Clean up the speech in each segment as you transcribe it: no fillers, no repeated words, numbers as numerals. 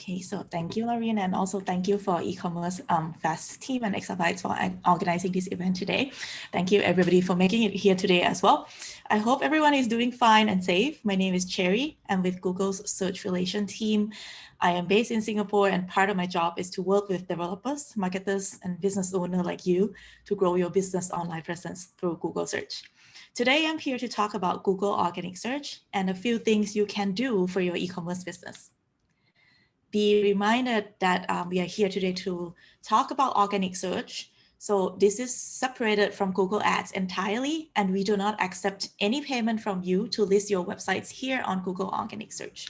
Okay, so thank you, Lorraine, and also thank you for e-commerce Fest team and Exabytes for organizing this event today. Thank you everybody for making it here today as well. I hope everyone is doing fine and safe. My name is Cherry. I'm with Google's search relation team. I am based in Singapore, and part of my job is to work with developers, marketers, and business owners like you to grow your business online presence through Google search. Today, I'm here to talk about Google Organic Search and a few things you can do for your e-commerce business. Be reminded that we are here today to talk about organic search. So this is separated from Google Ads entirely, and we do not accept any payment from you to list your websites here on Google Organic Search.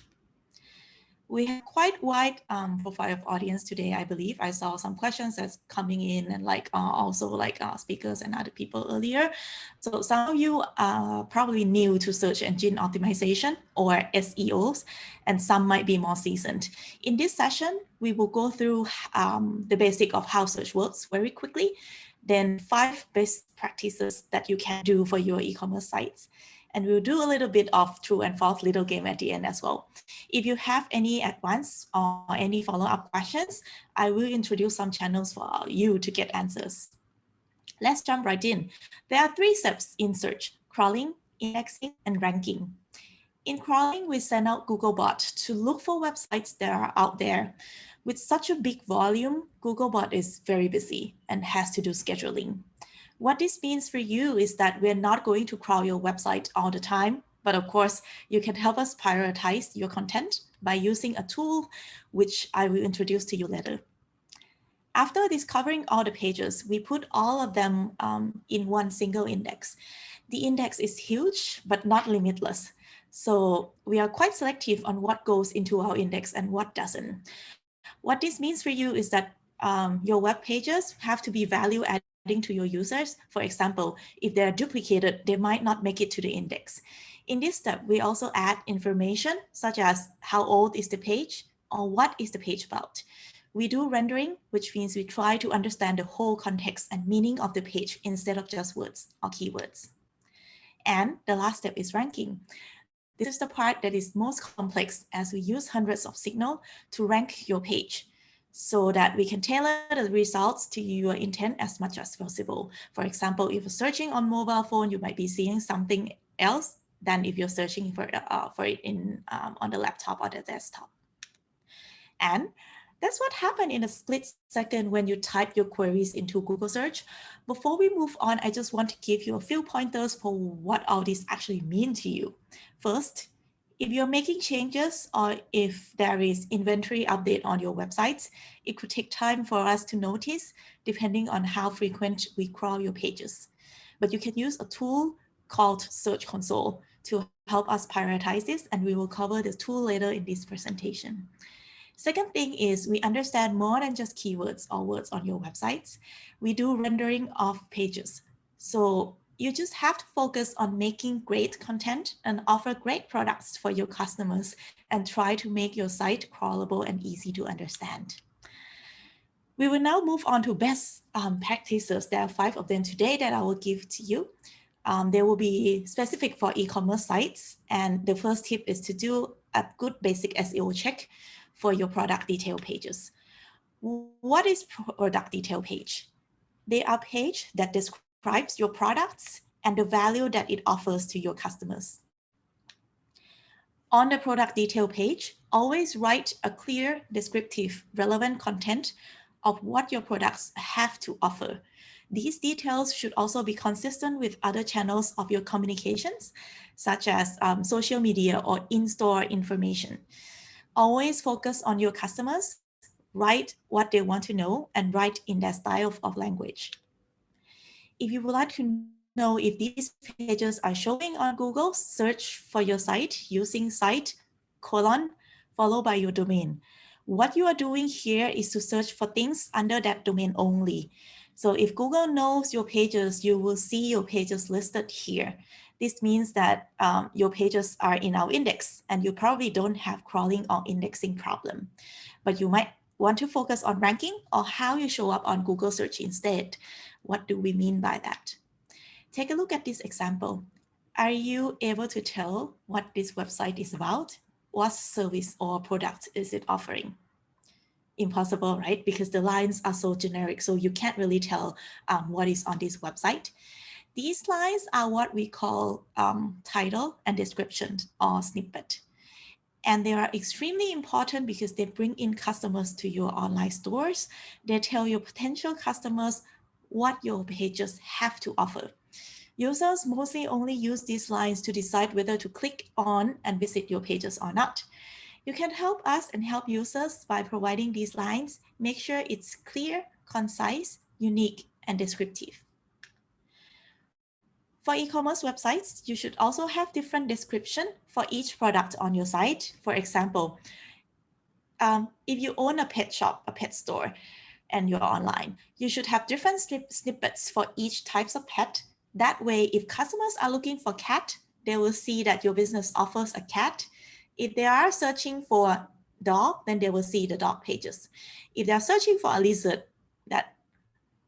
We have quite wide profile of audience today, I believe. I saw some questions that's coming in and also speakers and other people earlier. So some of you are probably new to search engine optimization or SEOs, and some might be more seasoned. In this session, we will go through the basic of how search works very quickly, then 5 best practices that you can do for your e-commerce sites. And we'll do a little bit of true and false little game at the end as well. If you have any advance or any follow-up questions, I will introduce some channels for you to get answers. Let's jump right in. There are 3 steps in search: crawling, indexing, and ranking. In crawling, we send out Googlebot to look for websites that are out there. With such a big volume, Googlebot is very busy and has to do scheduling. What this means for you is that we're not going to crawl your website all the time, but of course, you can help us prioritize your content by using a tool, which I will introduce to you later. After discovering all the pages, we put all of them in one single index. The index is huge, but not limitless. So we are quite selective on what goes into our index and what doesn't. What this means for you is that your web pages have to be value adding to your users. For example, if they're duplicated, they might not make it to the index. In this step, we also add information such as how old is the page or what is the page about. We do rendering, which means we try to understand the whole context and meaning of the page instead of just words or keywords. And the last step is ranking. This is the part that is most complex, as we use hundreds of signals to rank your page so that we can tailor the results to your intent as much as possible. For example, if you're searching on mobile phone, you might be seeing something else than if you're searching for it on the laptop or the desktop. And that's what happened in a split second when you type your queries into Google search. Before we move on, I just want to give you a few pointers for what all this actually mean to you. First, if you're making changes or if there is inventory update on your websites, it could take time for us to notice depending on how frequent we crawl your pages. But you can use a tool called Search Console to help us prioritize this, and we will cover the tool later in this presentation. Second thing is we understand more than just keywords or words on your websites. We do rendering of pages. So you just have to focus on making great content and offer great products for your customers and try to make your site crawlable and easy to understand. We will now move on to best practices. There are 5 of them today that I will give to you. They will be specific for e-commerce sites. And the first tip is to do a good basic SEO check for your product detail pages. What is product detail page? They are page that describes your products and the value that it offers to your customers. On the product detail page, always write a clear, descriptive, relevant content of what your products have to offer. These details should also be consistent with other channels of your communications, such as social media or in-store information. Always focus on your customers, write what they want to know, and write in their style of language. If you would like to know if these pages are showing on Google, search for your site using site : followed by your domain. What you are doing here is to search for things under that domain only. So if Google knows your pages, you will see your pages listed here. This means that your pages are in our index and you probably don't have crawling or indexing problem, but you might want to focus on ranking or how you show up on Google search instead. What do we mean by that? Take a look at this example. Are you able to tell what this website is about? What service or product is it offering? impossible, right? Because the lines are so generic, so you can't really tell what is on this website. These lines are what we call title and description or snippet. And they are extremely important because they bring in customers to your online stores. They tell your potential customers what your pages have to offer. Users mostly only use these lines to decide whether to click on and visit your pages or not. You can help us and help users by providing these lines. Make sure it's clear, concise, unique, and descriptive. For e-commerce websites, you should also have different description for each product on your site. For example, if you own a pet shop, a pet store, and you're online, you should have different snippets for each types of pet. That way, if customers are looking for cat, they will see that your business offers a cat. If they are searching for dog, then they will see the dog pages. If they're searching for a lizard,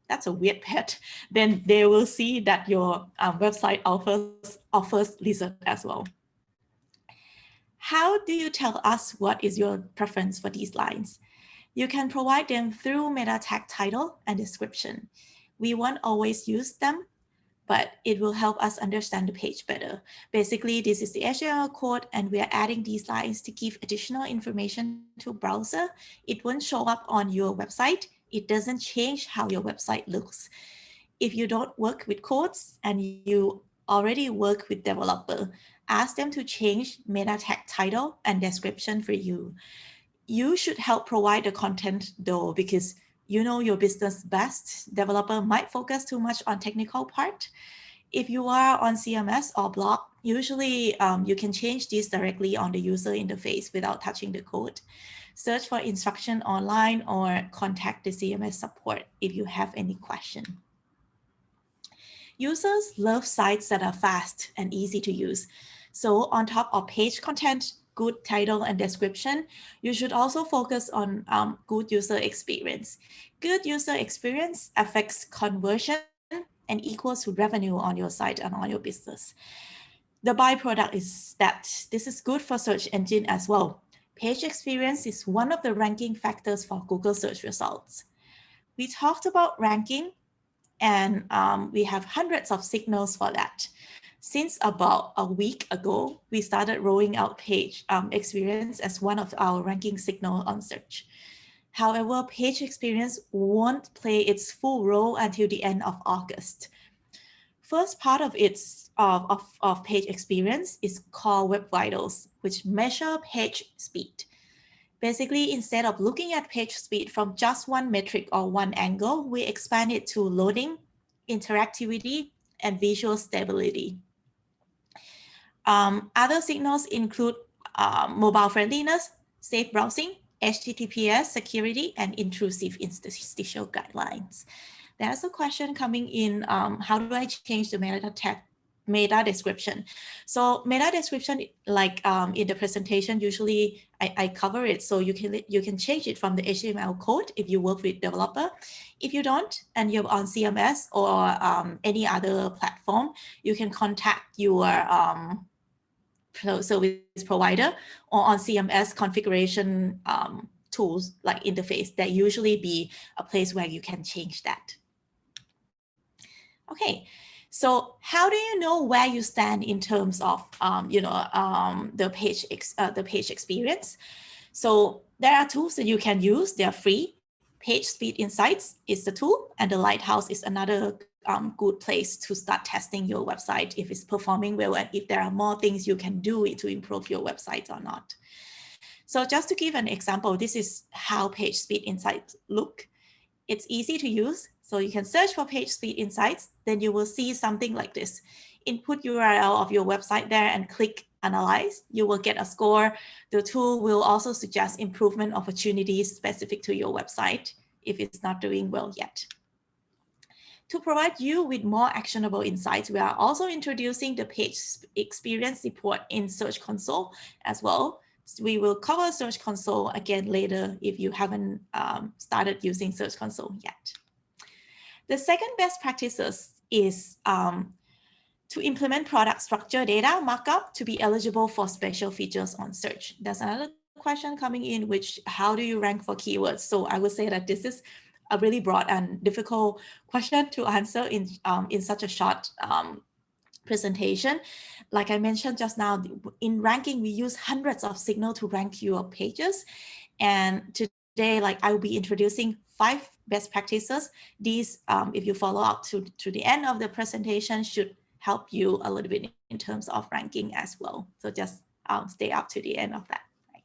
that's a weird pet, then they will see that your website offers lizard as well. How do you tell us what is your preference for these lines? You can provide them through meta tag title and description. We won't always use them, but it will help us understand the page better. Basically, this is the HTML code, and we are adding these lines to give additional information to browser. It won't show up on your website. It doesn't change how your website looks. If you don't work with codes and you already work with developer, ask them to change meta tag title and description for you. You should help provide the content though, because you know your business best. Developer might focus too much on technical part. If you are on CMS or blog, usually you can change this directly on the user interface without touching the code. Search for instruction online or contact the CMS support if you have any question. Users love sites that are fast and easy to use. So on top of page content, good title and description, you should also focus on good user experience. Good user experience affects conversion and equals to revenue on your site and on your business. The byproduct is that this is good for search engine as well. Page experience is one of the ranking factors for Google search results. We talked about ranking, and we have hundreds of signals for that. Since about a week ago, we started rolling out page experience as one of our ranking signals on search. However, page experience won't play its full role until the end of August. First part of page experience is called Web Vitals, which measure page speed. Basically, instead of looking at page speed from just one metric or one angle, we expand it to loading, interactivity, and visual stability. Other signals include mobile friendliness, safe browsing, HTTPS security, and intrusive interstitial guidelines. There's a question coming in, how do I change the meta description? So meta description, like in the presentation, usually I cover it. So you can change it from the HTML code if you work with developer. If you don't, and you're on CMS or any other platform, you can contact your service provider or on CMS configuration tools like interface. That usually be a place where you can change that. Okay, so how do you know where you stand in terms of the page experience? So there are tools that you can use. They are free. Page Speed Insights is the tool, and the Lighthouse is another good place to start testing your website if it's performing well and if there are more things you can do to improve your website or not. So just to give an example, this is how Page Speed Insights look. It's easy to use. So you can search for Page Speed Insights, then you will see something like this. Input URL of your website there and click Analyze. You will get a score. The tool will also suggest improvement opportunities specific to your website if it's not doing well yet. To provide you with more actionable insights, we are also introducing the Page Experience report in Search Console as well. So we will cover Search Console again later if you haven't started using Search Console yet. The second best practices is to implement product structure data markup to be eligible for special features on search. That's another question coming in, which how do you rank for keywords? So I would say that this is a really broad and difficult question to answer in such a short presentation. Like I mentioned just now, in ranking, we use hundreds of signals to rank your pages. And today, like I will be introducing 5 best practices. These, if you follow up to the end of the presentation, should help you a little bit in terms of ranking as well. So just stay up to the end of that. Right?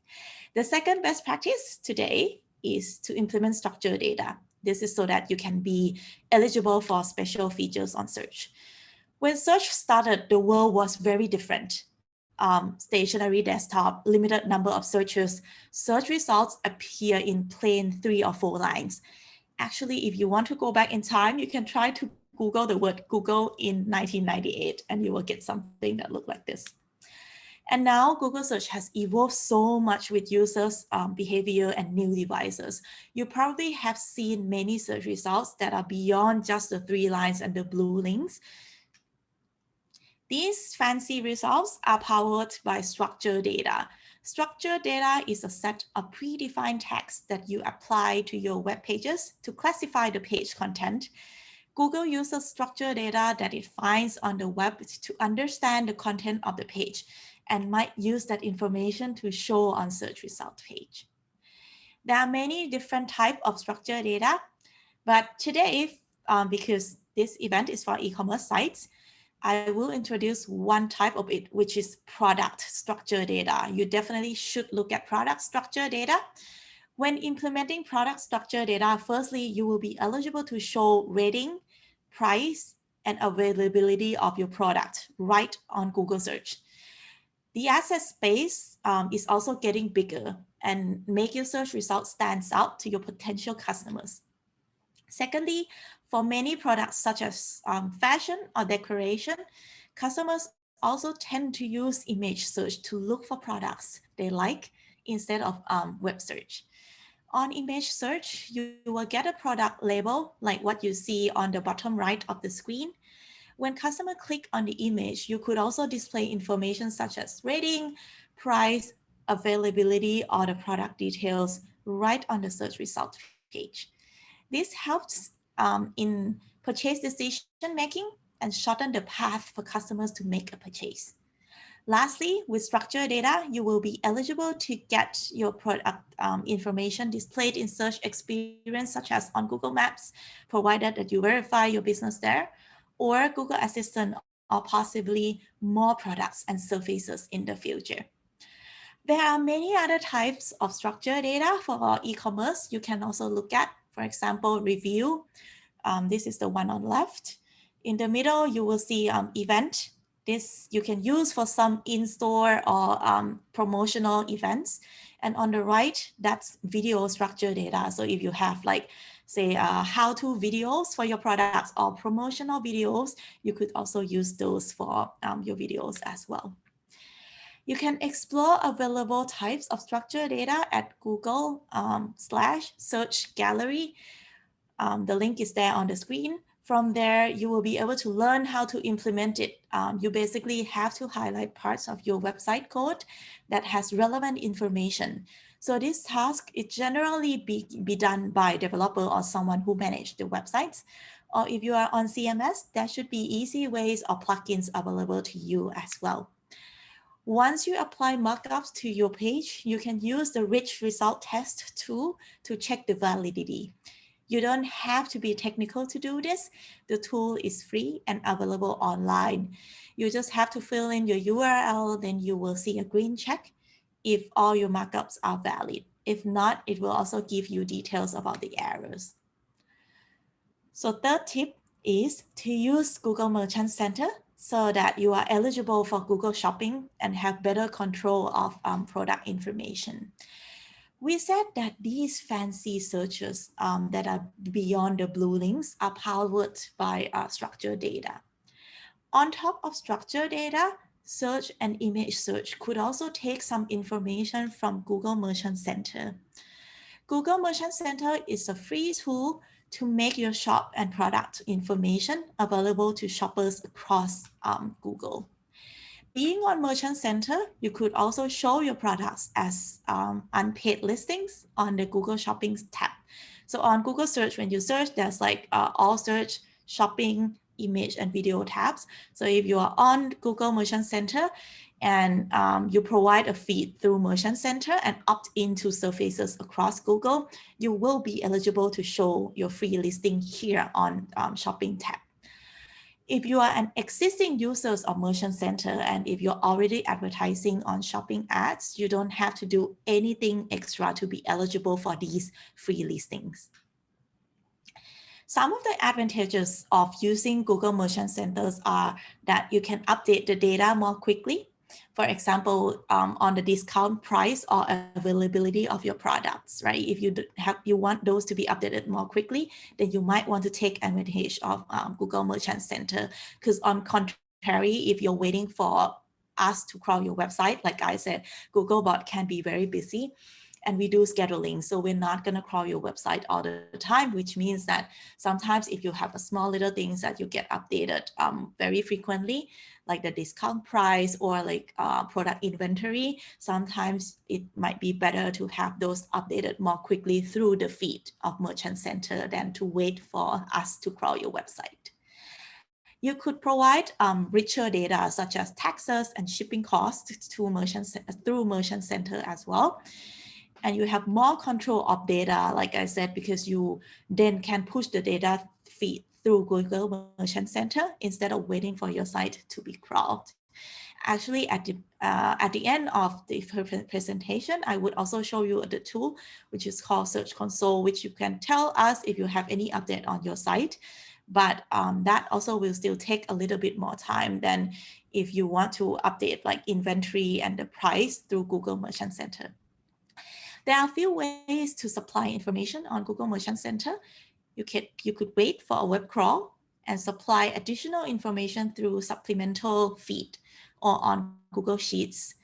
The second best practice today is to implement structured data. This is so that you can be eligible for special features on search. When search started, the world was very different. Stationary desktop, limited number of searches, search results appear in plain 3 or 4 lines. Actually, if you want to go back in time, you can try to Google the word Google in 1998 and you will get something that looks like this. And now Google search has evolved so much with users' behavior and new devices. You probably have seen many search results that are beyond just the 3 lines and the blue links. These fancy results are powered by structured data. Structured data is a set of predefined text that you apply to your web pages to classify the page content. Google uses structured data that it finds on the web to understand the content of the page and might use that information to show on search result page. There are many different types of structured data, but today, because this event is for e-commerce sites, I will introduce one type of it, which is product structure data. You definitely should look at product structure data. When implementing product structure data, firstly, you will be eligible to show rating, price, and availability of your product right on Google search. The asset space is also getting bigger and make your search results stands out to your potential customers. Secondly, for many products such as fashion or decoration, customers also tend to use image search to look for products they like instead of web search. On image search, you will get a product label like what you see on the bottom right of the screen. When customers click on the image, you could also display information such as rating, price, availability, or the product details right on the search result page. This helps in purchase decision making and shorten the path for customers to make a purchase. Lastly, with structured data, you will be eligible to get your product information displayed in search experience, such as on Google Maps, provided that you verify your business there, or Google Assistant, or possibly more products and services in the future. There are many other types of structured data for e-commerce you can also look at. For example, review. This is the one on the left. In the middle, you will see event. This you can use for some in-store or promotional events. And on the right, that's video structured data. So if you have like, say, how-to videos for your products or promotional videos, you could also use those for your videos as well. You can explore available types of structured data at Google/search gallery. The link is there on the screen. From there, you will be able to learn how to implement it. You basically have to highlight parts of your website code that has relevant information. So this task is generally be done by a developer or someone who manages the websites. Or if you are on CMS, there should be easy ways or plugins available to you as well. Once you apply markups to your page, you can use the rich result test tool to check the validity. You don't have to be technical to do this. The tool is free and available online. You just have to fill in your URL, then you will see a green check if all your markups are valid. If not, it will also give you details about the errors. So third tip is to use Google Merchant Center so that you are eligible for Google Shopping and have better control of product information. We said that these fancy searches that are beyond the blue links are powered by structured data. On top of structured data, search and image search could also take some information from Google Merchant Center. Google Merchant Center is a free tool to make your shop and product information available to shoppers across Google. Being on Merchant Center, you could also show your products as unpaid listings on the Google Shopping tab. So on Google search, when you search, there's like all search, shopping, image, and video tabs. So if you are on Google Merchant Center and you provide a feed through Merchant Center and opt into surfaces across Google, you will be eligible to show your free listing here on Shopping tab. If you are an existing user of Merchant Center and if you're already advertising on shopping ads, you don't have to do anything extra to be eligible for these free listings. Some of the advantages of using Google Merchant Centers are that you can update the data more quickly. For example, on the discount price or availability of your products, right? If you want those to be updated more quickly, then you might want to take advantage of Google Merchant Center. Because on contrary, if you're waiting for us to crawl your website, like I said, Googlebot can be very busy. And we do scheduling, so we're not going to crawl your website all the time, which means that sometimes if you have a small little things that you get updated very frequently, like the discount price or like product inventory, sometimes it might be better to have those updated more quickly through the feed of Merchant Center than to wait for us to crawl your website. You could provide richer data such as taxes and shipping costs to through Merchant Center as well. And you have more control of data, like I said, because you then can push the data feed through Google Merchant Center instead of waiting for your site to be crawled. Actually, at the end of the presentation, I would also show you the tool, which is called Search Console, which you can tell us if you have any update on your site. But that also will still take a little bit more time than if you want to update like inventory and the price through Google Merchant Center. There are a few ways to supply information on Google Merchant Center. You could wait for a web crawl and supply additional information through supplemental feed or on Google Sheets.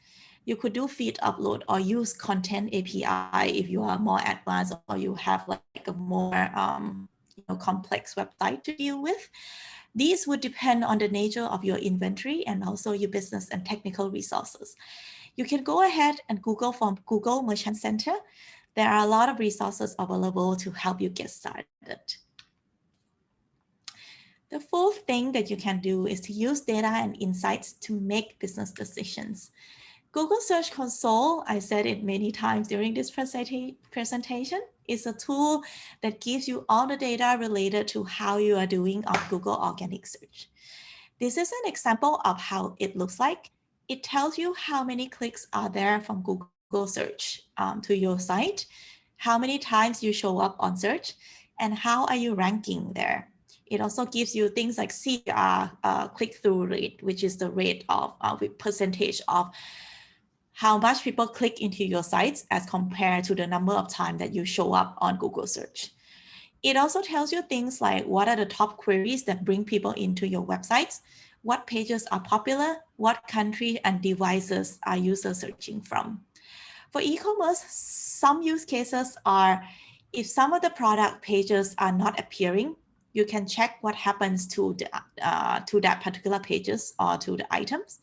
You could do feed upload or use content API if you are more advanced or you have like a more complex website to deal with. These would depend on the nature of your inventory and also your business and technical resources. You can go ahead and Google from Google Merchant Center. There are a lot of resources available to help you get started. The fourth thing that you can do is to use data and insights to make business decisions. Google Search Console, I said it many times during this presentation, is a tool that gives you all the data related to how you are doing on Google Organic Search. This is an example of how it looks like. It tells you how many clicks are there from Google search to your site, how many times you show up on search, and how are you ranking there. It also gives you things like CTR, click-through rate, which is the rate of percentage of how much people click into your sites as compared to the number of times that you show up on Google search. It also tells you things like what are the top queries that bring people into your websites, what pages are popular, what country and devices are users searching from. For e-commerce, some use cases are if some of the product pages are not appearing, you can check what happens to that particular pages or to the items.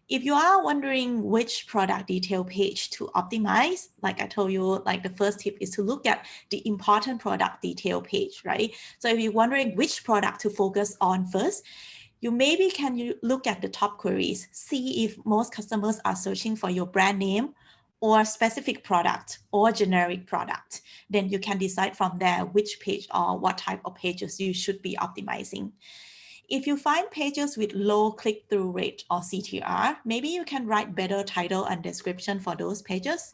If you are wondering which product detail page to optimize, like I told you, like the first tip is to look at the important product detail page, right? So if you're wondering which product to focus on first, you maybe can look at the top queries, see if most customers are searching for your brand name or specific product or generic product. Then you can decide from there which page or what type of pages you should be optimizing. If you find pages with low click-through rate or CTR, maybe you can write better title and description for those pages.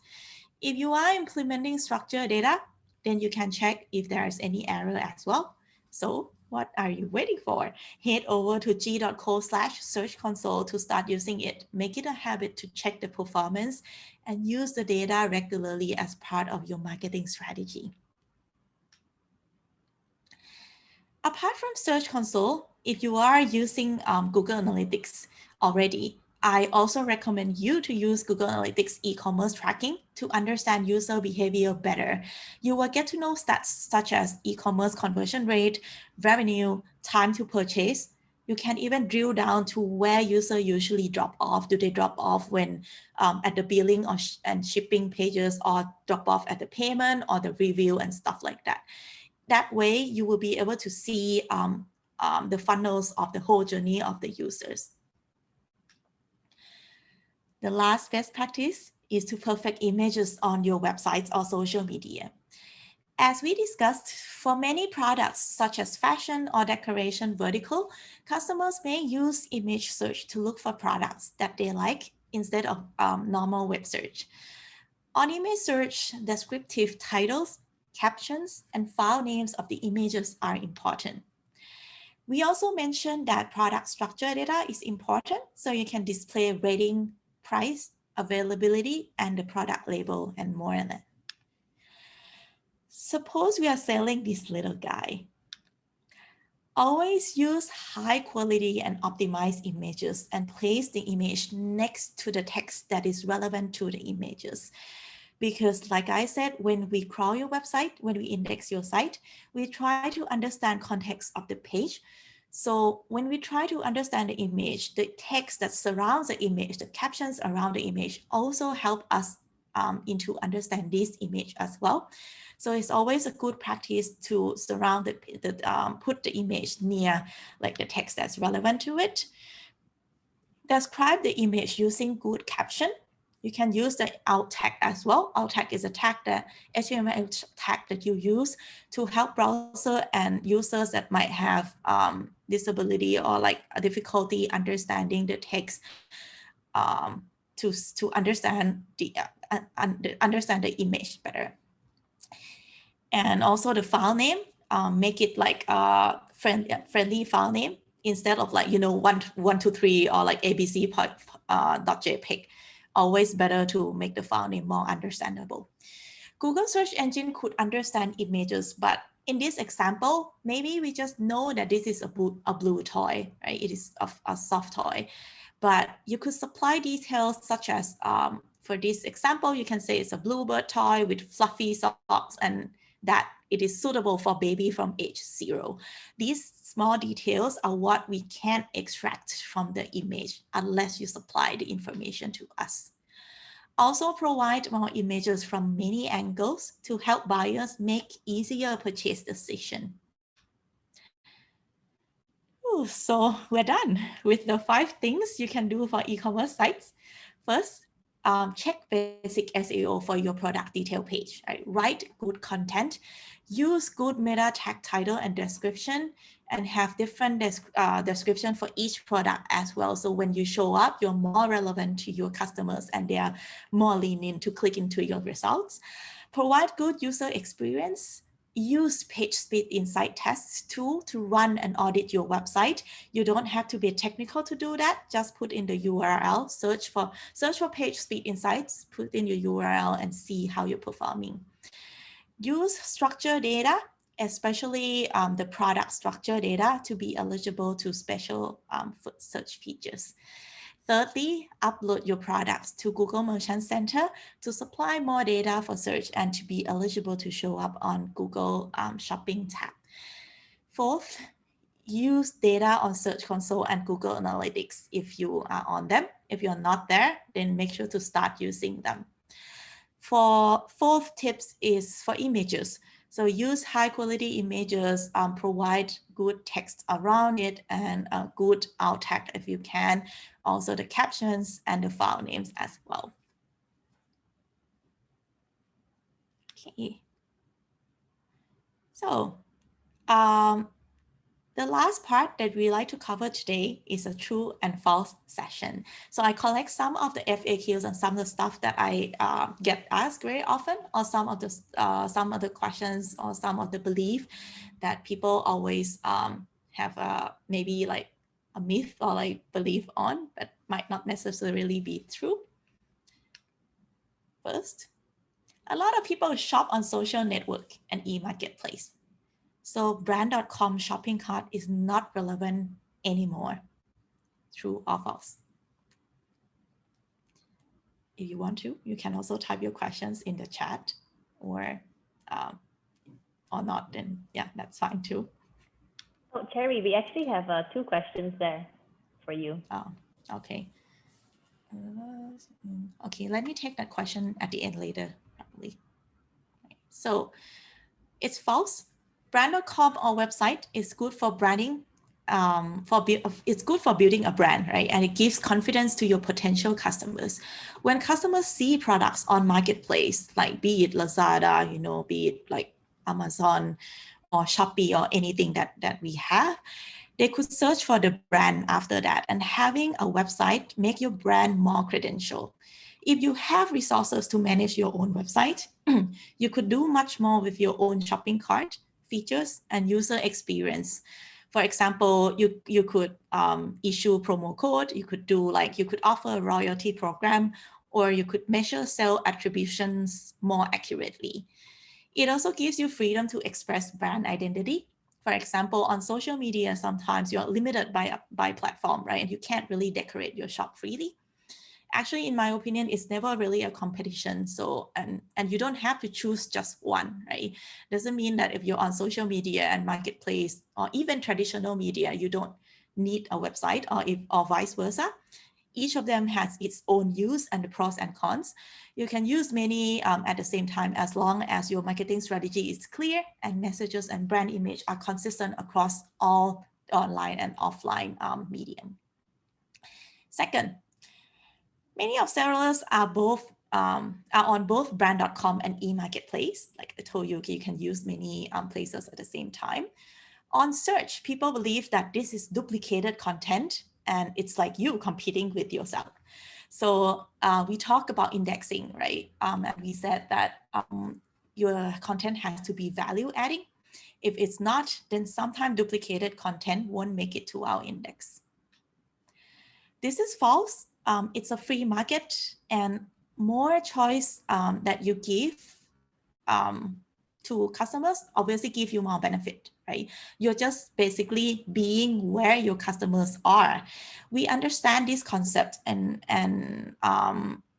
If you are implementing structured data, then you can check if there is any error as well. So what are you waiting for? Head over to g.co/search console to start using it. Make it a habit to check the performance and use the data regularly as part of your marketing strategy. Apart from Search Console, if you are using Google Analytics already, I also recommend you to use Google Analytics e-commerce tracking to understand user behavior better. You will get to know stats such as e-commerce conversion rate, revenue, time to purchase, You can even drill down to where user usually drop off. Do they drop off when at the billing or and shipping pages, or drop off at the payment or the review and stuff like that? That way, you will be able to see the funnels of the whole journey of the users. The last best practice is to perfect images on your websites or social media. As we discussed, for many products such as fashion or decoration vertical, customers may use image search to look for products that they like instead of normal web search. On image search, descriptive titles, captions, and file names of the images are important. We also mentioned that product structure data is important, so you can display rating, price, availability, and the product label, and more than that. Suppose we are selling this little guy. Always use high quality and optimized images and place the image next to the text that is relevant to the images. Because like I said, when we crawl your website, when we index your site, we try to understand context of the page. So when we try to understand the image, the text that surrounds the image, the captions around the image also help us into understand this image as well. So it's always a good practice to surround put the image near like the text that's relevant to it. Describe the image using good caption. You can use the alt tag as well. Alt tag is a tag, that HTML tag that you use to help browser and users that might have disability or like a difficulty understanding the text to understand the image better. And also the file name, make it like a friendly file name instead of like, 123 or like abc.jpg. Always better to make the file name more understandable. Google search engine could understand images, but in this example, maybe we just know that this is a blue toy, right? It is a soft toy, but you could supply details such as, for this example, you can say it's a bluebird toy with fluffy socks and that it is suitable for baby from age 0. These small details are what we can't extract from the image unless you supply the information to us. Also provide more images from many angles to help buyers make easier purchase decision. Ooh, so we're done with the 5 things you can do for e-commerce sites. First, check basic SEO for your product detail page. Right? Write good content, use good meta tag title and description, and have different description for each product as well. So when you show up, you're more relevant to your customers and they are more leaning to click into your results. Provide good user experience. Use PageSpeed Insight Tests tool to run and audit your website. You don't have to be technical to do that. Just put in the URL, search for PageSpeed Insights, put in your URL and see how you're performing. Use structured data, especially the product structure data, to be eligible to special search features. Thirdly, upload your products to Google Merchant Center to supply more data for search and to be eligible to show up on Google Shopping tab. Fourth, use data on Search Console and Google Analytics if you are on them. If you're not there, then make sure to start using them. For fourth tips is for images. So use high quality images, provide good text around it and a good alt tag if you can. Also the captions and the file names as well. Okay. So the last part that we like to cover today is a true and false session. So I collect some of the FAQs and some of the stuff that I get asked very often, or some of the questions or some of the belief that people always have maybe like a myth or like belief on, but might not necessarily be true. First, a lot of people shop on social network and e-marketplace. So brand.com shopping cart is not relevant anymore. True or false? If you want to, you can also type your questions in the chat or not, then yeah, that's fine too. Oh, Cherry, we actually have 2 questions there for you. Oh, okay. Okay, let me take that question at the end later, probably. So it's false. Brand.com or website is good for branding. It's good for building a brand, right? And it gives confidence to your potential customers. When customers see products on marketplace, like be it Lazada, be it like Amazon or Shopee or anything that we have, they could search for the brand after that. And having a website make your brand more credential. If you have resources to manage your own website, you could do much more with your own shopping cart, features, and user experience. For example, you could issue promo code, you could offer a royalty program, or you could measure sale attributions more accurately. It also gives you freedom to express brand identity. For example, on social media, sometimes you're limited by platform, right? And you can't really decorate your shop freely. Actually, in my opinion, it's never really a competition. So, and you don't have to choose just one, right? Doesn't mean that if you're on social media and marketplace or even traditional media, you don't need a website, or vice versa. Each of them has its own use and the pros and cons. You can use many at the same time, as long as your marketing strategy is clear and messages and brand image are consistent across all online and offline medium. Second, many of sellers are on both brand.com and e-marketplace. Like I told you, you can use many places at the same time. On search, people believe that this is duplicated content and it's like you competing with yourself. So we talk about indexing, right? And we said that your content has to be value adding. If it's not, then sometimes duplicated content won't make it to our index. This is false. It's a free market, and more choice that you give um, to customers obviously give you more benefit, right? You're just basically being where your customers are. We understand this concept, and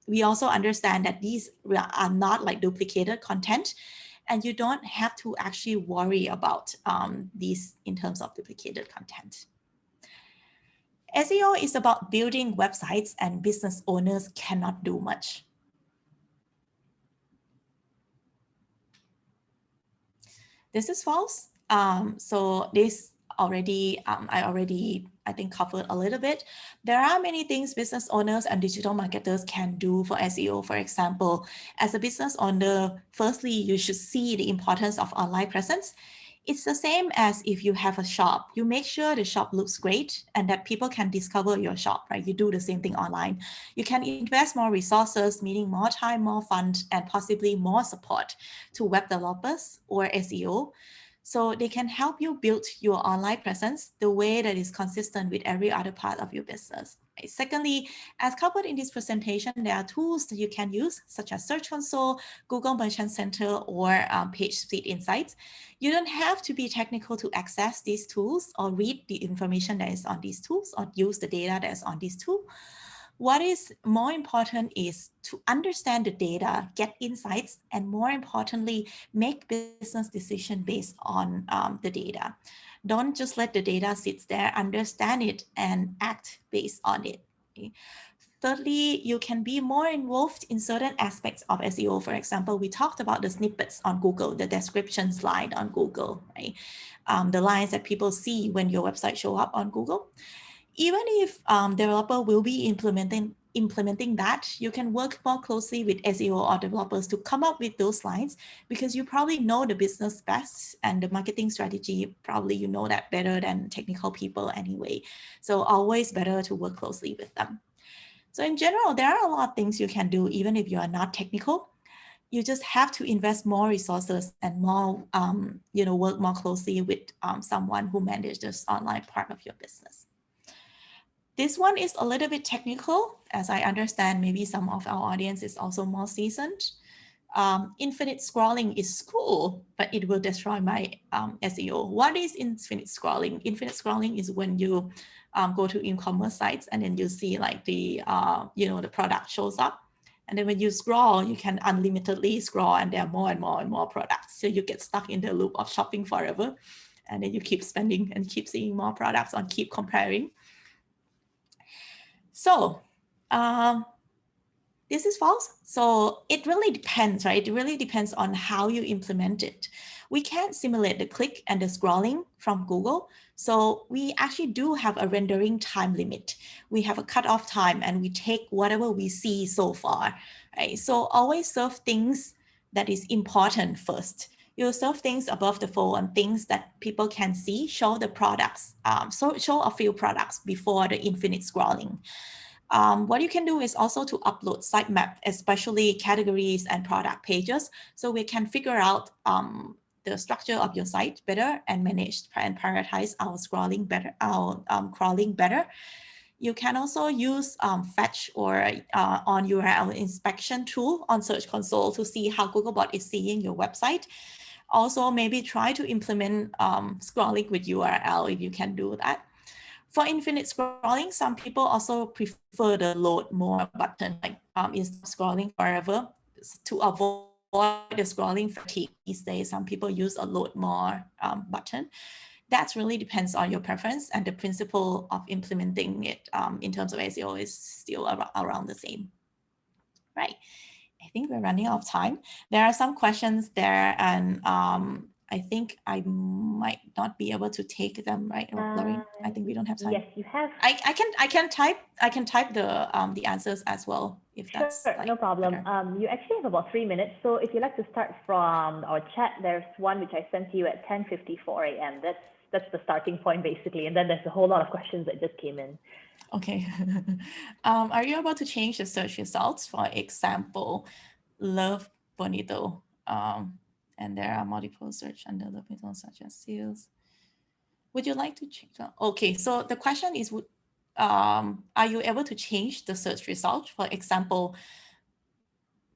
we also understand that these are not like duplicated content, and you don't have to actually worry about these in terms of duplicated content. SEO is about building websites, and business owners cannot do much. This is false. So this already, I think, covered a little bit. There are many things business owners and digital marketers can do for SEO. For example, as a business owner, firstly, you should see the importance of online presence. It's the same as if you have a shop. You make sure the shop looks great and that people can discover your shop, right? You do the same thing online. You can invest more resources, meaning more time, more funds, and possibly more support to web developers or SEO. So they can help you build your online presence the way that is consistent with every other part of your business. Right? Secondly, as covered in this presentation, there are tools that you can use, such as Search Console, Google Merchant Center, or PageSpeed Insights. You don't have to be technical to access these tools or read the information that is on these tools or use the data that is on these tools. What is more important is to understand the data, get insights, and more importantly, make business decision based on the data. Don't just let the data sit there, understand it and act based on it. Okay? Thirdly, you can be more involved in certain aspects of SEO. For example, we talked about the snippets on Google, the description slide on Google, right? The lines that people see when your website show up on Google. Even if developer will be implementing that, you can work more closely with SEO or developers to come up with those lines, because you probably know the business best and the marketing strategy, probably you know that better than technical people anyway. So always better to work closely with them. So in general, there are a lot of things you can do even if you are not technical. You just have to invest more resources and more, work more closely with someone who manages this online part of your business. This one is a little bit technical, as I understand maybe some of our audience is also more seasoned. Infinite scrolling is cool, but it will destroy my SEO. What is infinite scrolling? Infinite scrolling is when you go to e-commerce sites and then you see like the product shows up. And then when you scroll, you can unlimitedly scroll and there are more and more and more products. So you get stuck in the loop of shopping forever. and then you keep spending and keep seeing more products on keep comparing. So this is false. So it really depends, right? It really depends on how you implement it. We can't simulate the click and the scrolling from Google. So we actually do have a rendering time limit. We have a cutoff time and we take whatever we see so far, right? So always serve things that is important first. You serve things above the fold and things that people can see, show the products, so show a few products before the infinite scrolling. What you can do is also to upload sitemap, especially categories and product pages, so we can figure out the structure of your site better and manage and prioritize our scrolling better, our crawling better. You can also use fetch or on URL inspection tool on Search Console to see how Googlebot is seeing your website. Also, maybe try to implement scrolling with URL if you can do that. For infinite scrolling, some people also prefer the load more button, like instead of scrolling forever. To avoid the scrolling fatigue these days, some people use a load more button. That really depends on your preference, and the principle of implementing it in terms of SEO is still around the same. Right. I think we're running out of time. There are some questions there, and I think I might not be able to take them, right, Lorraine? I think we don't have time. Yes, you have. I can type the answers as well if that's sure, like, no problem. better. You actually have about 3 minutes, so if you'd like to start from our chat, there's one which I sent to you at 10:54 a.m. That's the starting point basically, and then there's a whole lot of questions that just came in. Okay. Are you able to change the search results? For example, love bonito, and there are multiple search under love bonito such as sales. Would you like to change? Okay, so the question is, are you able to change the search result? For example,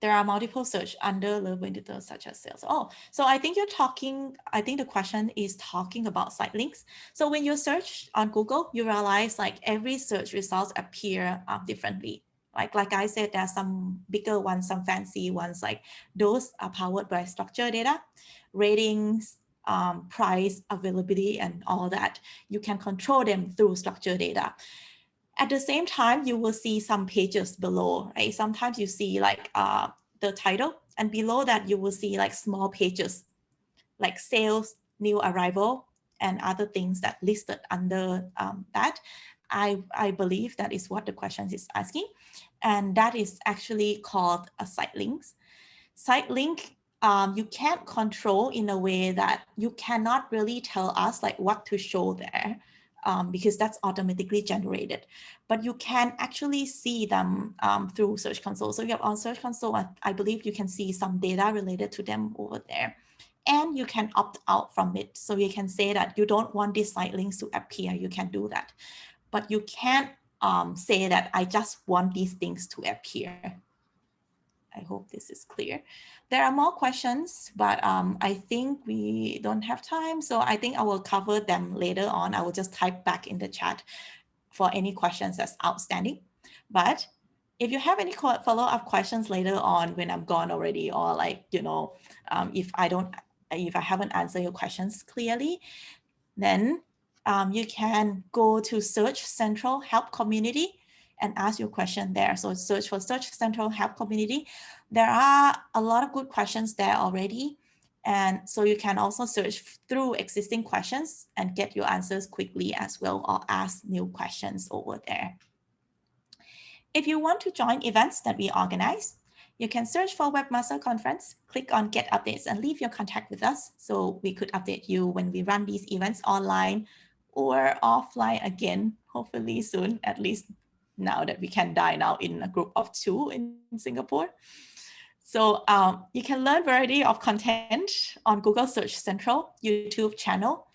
there are multiple search under love bonito such as sales. Oh, so I think the question is talking about site links. So when you search on Google, you realize like every search results appear differently. Like I said, there are some bigger ones, some fancy ones, like those are powered by structured data, ratings, price, availability, and all that. You can control them through structured data. At the same time, you will see some pages below, right? Sometimes you see like the title, and below that you will see like small pages like sales, new arrival, and other things that listed under that. I believe that is what the question is asking. And that is actually called a site links. Site link, you can't control in a way that you cannot really tell us like what to show there. Because that's automatically generated, but you can actually see them through Search Console. So you have on Search Console, I believe you can see some data related to them over there, and you can opt out from it. So you can say that you don't want these site links to appear. You can do that, but you can't say that I just want these things to appear. I hope this is clear. There are more questions, but I think we don't have time. So I think I will cover them later on. I will just type back in the chat for any questions that's outstanding. But if you have any follow-up questions later on when I'm gone already, or like, if I haven't answered your questions clearly, then you can go to Search Central Help Community and ask your question there. So search for Search Central Help Community. There are a lot of good questions there already. And so you can also search through existing questions and get your answers quickly as well, or ask new questions over there. If you want to join events that we organize, you can search for Webmaster Conference, click on Get Updates, and leave your contact with us so we could update you when we run these events online or offline again, hopefully soon, at least now that we can dine out in a group of 2 in Singapore. So you can learn variety of content on Google Search Central YouTube channel,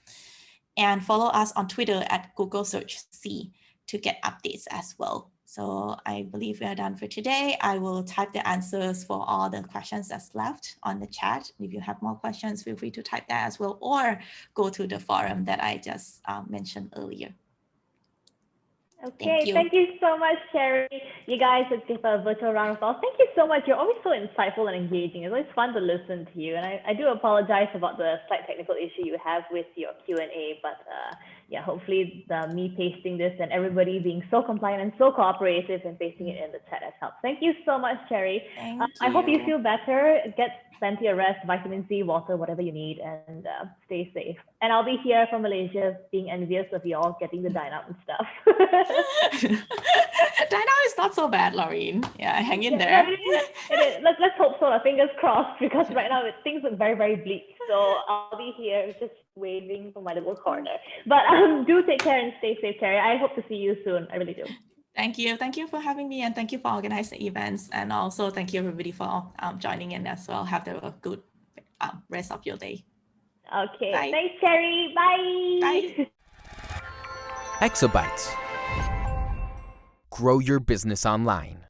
and follow us on Twitter at Google Search C to get updates as well. So I believe we are done for today. I will type the answers for all the questions that's left on the chat. If you have more questions, feel free to type that as well, or go to the forum that I just mentioned earlier. Okay, thank you so much, Sherry. You guys, let's give a virtual round of applause. Thank you so much. You're always so insightful and engaging. It's always fun to listen to you. And I do apologize about the slight technical issue you have with your Q&A, but yeah, hopefully me pasting this and everybody being so compliant and so cooperative and pasting it in the chat has helped. Thank you so much, Sherry. I hope you feel better. Get plenty of rest, vitamin C, water, whatever you need, and stay safe. And I'll be here from Malaysia being envious of you all getting the dine out and stuff. Dine out is not so bad, Laureen. Yeah, hang in there. It is. Let's hope so. Fingers crossed, because right now things look very, very bleak. So I'll be here just waiting for my little corner. But do take care and stay safe, Terry. I hope to see you soon. I really do. Thank you. Thank you for having me, and thank you for organizing the events. And also thank you everybody for joining in as well. Have a good rest of your day. Okay. Bye. Thanks, Terry. Bye. Bye. Exabytes. Grow your business online.